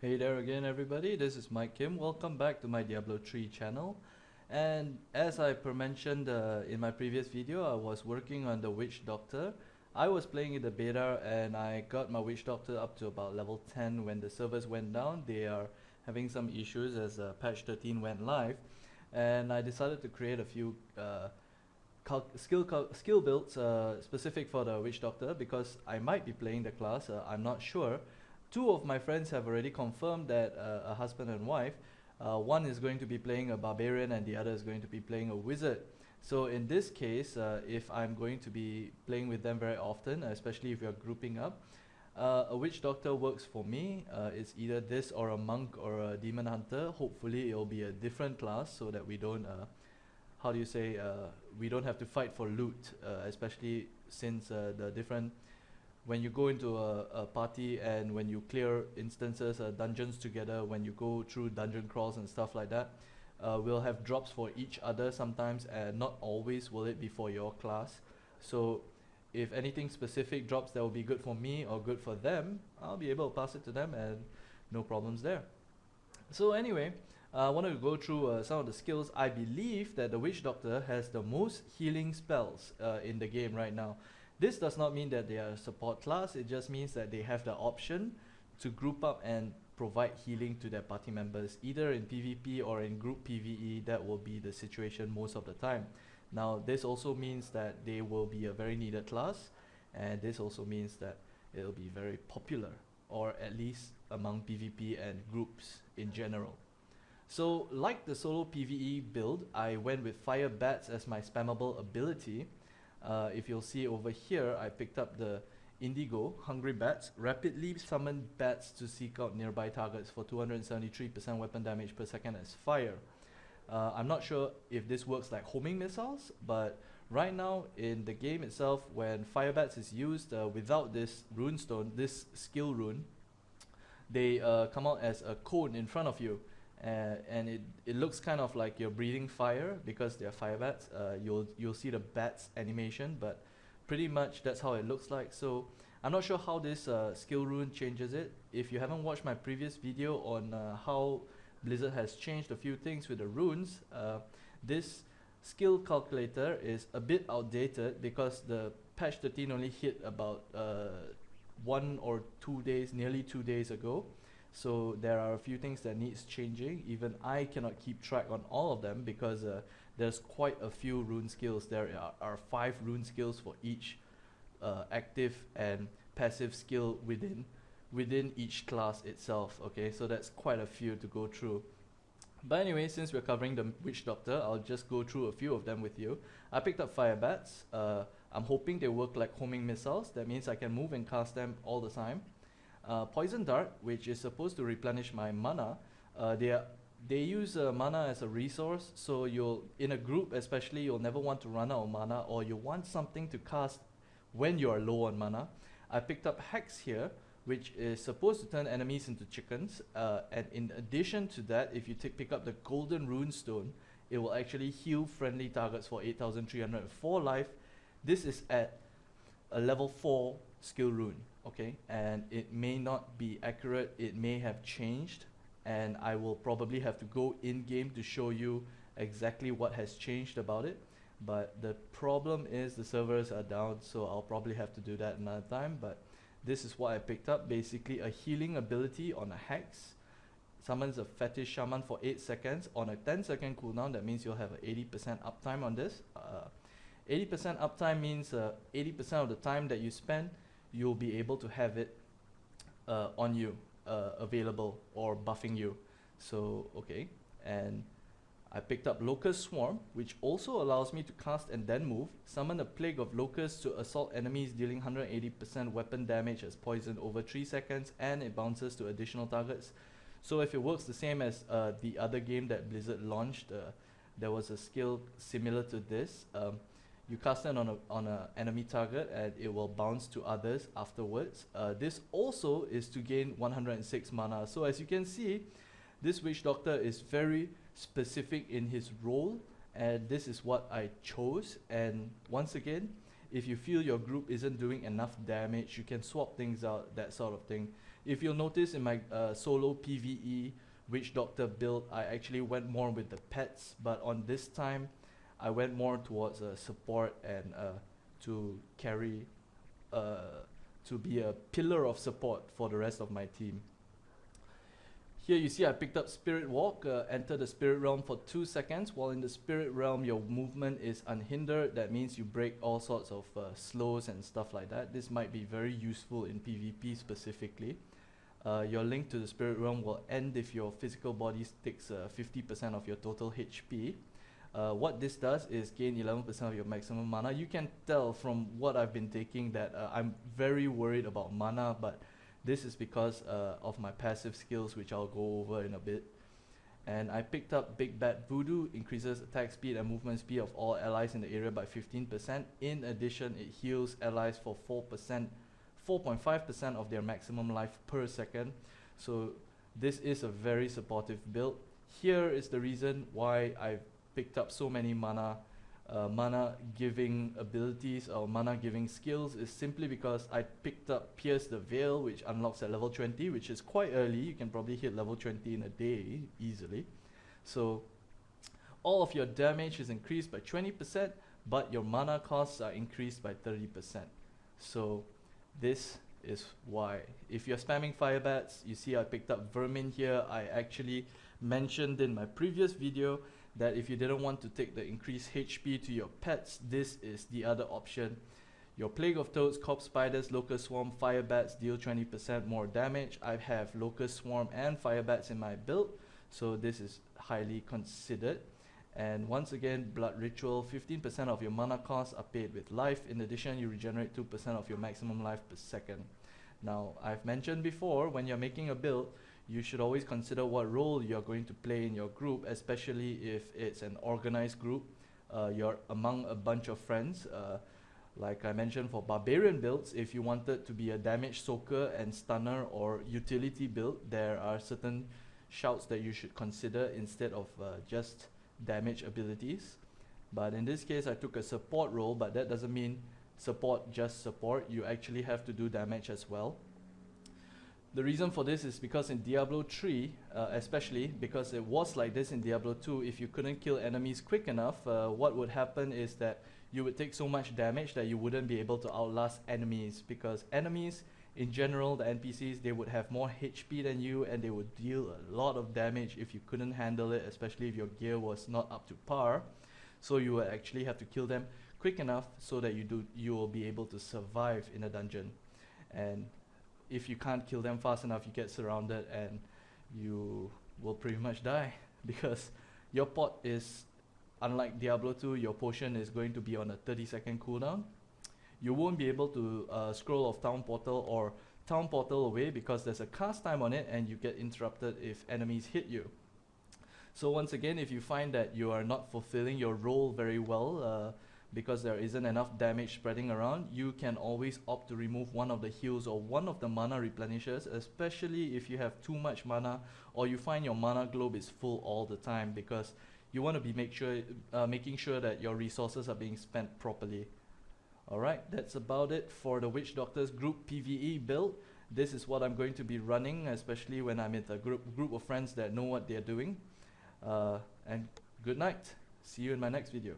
Hey there again everybody, this is Mike Kim. Welcome back to my Diablo 3 channel. And as I mentioned in my previous video, I was working on the Witch Doctor. I was playing in the beta and I got my Witch Doctor up to about level 10 when the servers went down. They are having some issues as patch 13 went live. And I decided to create a few skill builds specific for the Witch Doctor because I might be playing the class, I'm not sure. Two of my friends have already confirmed that a husband and wife, one is going to be playing a barbarian and the other is going to be playing a wizard. So in this case, if I'm going to be playing with them very often, especially if you're grouping up, a witch doctor works for me. It's either this or a monk or a demon hunter. Hopefully it'll be a different class so that we don't how do you say, we don't have to fight for loot, especially since the different, when you go into a party and when you clear instances, dungeons together, when you go through dungeon crawls and stuff like that, we'll have drops for each other sometimes, and not always will it be for your class. So if anything specific drops that will be good for me or good for them, I'll be able to pass it to them and no problems there. So anyway, I wanted to go through some of the skills. I believe that the Witch Doctor has the most healing spells in the game right now. This does not mean that they are a support class, it just means that they have the option to group up and provide healing to their party members, either in PvP or in group PvE. That will be the situation most of the time. Now this also means that they will be a very needed class, and this also means that it will be very popular, or at least among PvP and groups in general. So like the solo PvE build, I went with Fire Bats as my spammable ability. If you'll see over here, I picked up the Indigo, Hungry Bats, rapidly summon bats to seek out nearby targets for 273% weapon damage per second as fire. I'm not sure if this works like homing missiles, but right now in the game itself, when Fire Bats is used without this rune stone, this skill rune, they come out as a cone in front of you. And it looks kind of like you're breathing fire because they're fire bats. You'll see the bats animation, but pretty much that's how it looks like. So I'm not sure how this skill rune changes it. If you haven't watched my previous video on how Blizzard has changed a few things with the runes, this skill calculator is a bit outdated because the patch 13 only hit about 1 or 2 days, nearly 2 days ago. So there are a few things that needs changing. Even I cannot keep track on all of them because there's quite a few rune skills. There are 5 rune skills for each active and passive skill within each class itself. Okay, so that's quite a few to go through. But anyway, since we're covering the Witch Doctor, I'll just go through a few of them with you. I picked up Fire Bats. I'm hoping they work like homing missiles. That means I can move and cast them all the time. Poison Dart, which is supposed to replenish my mana. They use mana as a resource, so you'll, in a group especially, you'll never want to run out of mana, or you want something to cast when you are low on mana. I picked up Hex here, which is supposed to turn enemies into chickens, and in addition to that, if you pick up the Golden Rune Stone, it will actually heal friendly targets for 8,304 life. This is at a level 4 skill rune. Okay, and it may not be accurate, it may have changed, and I will probably have to go in game to show you exactly what has changed about it. But the problem is the servers are down, so I'll probably have to do that another time. But this is what I picked up, basically a healing ability on a Hex. Summons a Fetish Shaman for 8 seconds on a 10-second cooldown. That means you'll have an 80% uptime on this. 80% uptime means 80% of the time that you spend, you'll be able to have it on you, available or buffing you. So okay, and I picked up Locust Swarm, which also allows me to cast and then move. Summon a Plague of Locusts to assault enemies, dealing 180% weapon damage as poison over 3 seconds, and it bounces to additional targets. So if it works the same as the other game that Blizzard launched, there was a skill similar to this. You cast it on a enemy target and it will bounce to others afterwards. This also is to gain 106 mana. So as you can see, this Witch Doctor is very specific in his role, and this is what I chose. And once again, if you feel your group isn't doing enough damage, you can swap things out, that sort of thing. If you'll notice in my solo PvE Witch Doctor build, I actually went more with the pets, but on this time I went more towards support and to carry, to be a pillar of support for the rest of my team. Here you see I picked up Spirit Walk, enter the Spirit Realm for 2 seconds. While in the Spirit Realm your movement is unhindered. That means you break all sorts of slows and stuff like that. This might be very useful in PvP specifically. Your link to the Spirit Realm will end if your physical body takes 50% of your total HP. What this does is gain 11% of your maximum mana. You can tell from what I've been taking that I'm very worried about mana, but this is because of my passive skills, which I'll go over in a bit. And I picked up Big Bad Voodoo, increases attack speed and movement speed of all allies in the area by 15%. In addition, it heals allies for 4.5% of their maximum life per second. So this is a very supportive build. Here is the reason why I've picked up so many mana giving abilities or mana giving skills, is simply because I picked up Pierce the Veil, which unlocks at level 20, which is quite early. You can probably hit level 20 in a day easily. So all of your damage is increased by 20%, but your mana costs are increased by 30%. So this is why. If you're spamming fire bats, you see I picked up Vermin here. I actually mentioned in my previous video that if you didn't want to take the increased HP to your pets, this is the other option. Your Plague of Toads, Corpse Spiders, Locust Swarm, Fire Bats deal 20% more damage. I have Locust Swarm and Fire Bats in my build, so this is highly considered. And once again, Blood Ritual, 15% of your mana costs are paid with life. In addition, you regenerate 2% of your maximum life per second. Now, I've mentioned before, when you're making a build, you should always consider what role you're going to play in your group, especially if it's an organized group. You're among a bunch of friends. Like I mentioned, for barbarian builds, if you wanted to be a damage soaker and stunner or utility build, there are certain shouts that you should consider instead of just damage abilities. But in this case I took a support role, but that doesn't mean support just support. You actually have to do damage as well. The reason for this is because in Diablo 3, especially because it was like this in Diablo 2, if you couldn't kill enemies quick enough, what would happen is that you would take so much damage that you wouldn't be able to outlast enemies, because enemies in general, the NPCs, they would have more HP than you and they would deal a lot of damage if you couldn't handle it, especially if your gear was not up to par. So you would actually have to kill them quick enough so that you will be able to survive in a dungeon. And if you can't kill them fast enough, you get surrounded and you will pretty much die, because your pot is, unlike Diablo 2, your potion is going to be on a 30-second cooldown. You won't be able to scroll of Town Portal or Town Portal away because there's a cast time on it and you get interrupted if enemies hit you. So once again, if you find that you are not fulfilling your role very well because there isn't enough damage spreading around, you can always opt to remove one of the heals or one of the mana replenishers, especially if you have too much mana or you find your mana globe is full all the time, because you want to be making sure that your resources are being spent properly. Alright, that's about it for the Witch Doctor's group PvE build. This is what I'm going to be running, especially when I'm with a group of friends that know what they're doing. And good night. See you in my next video.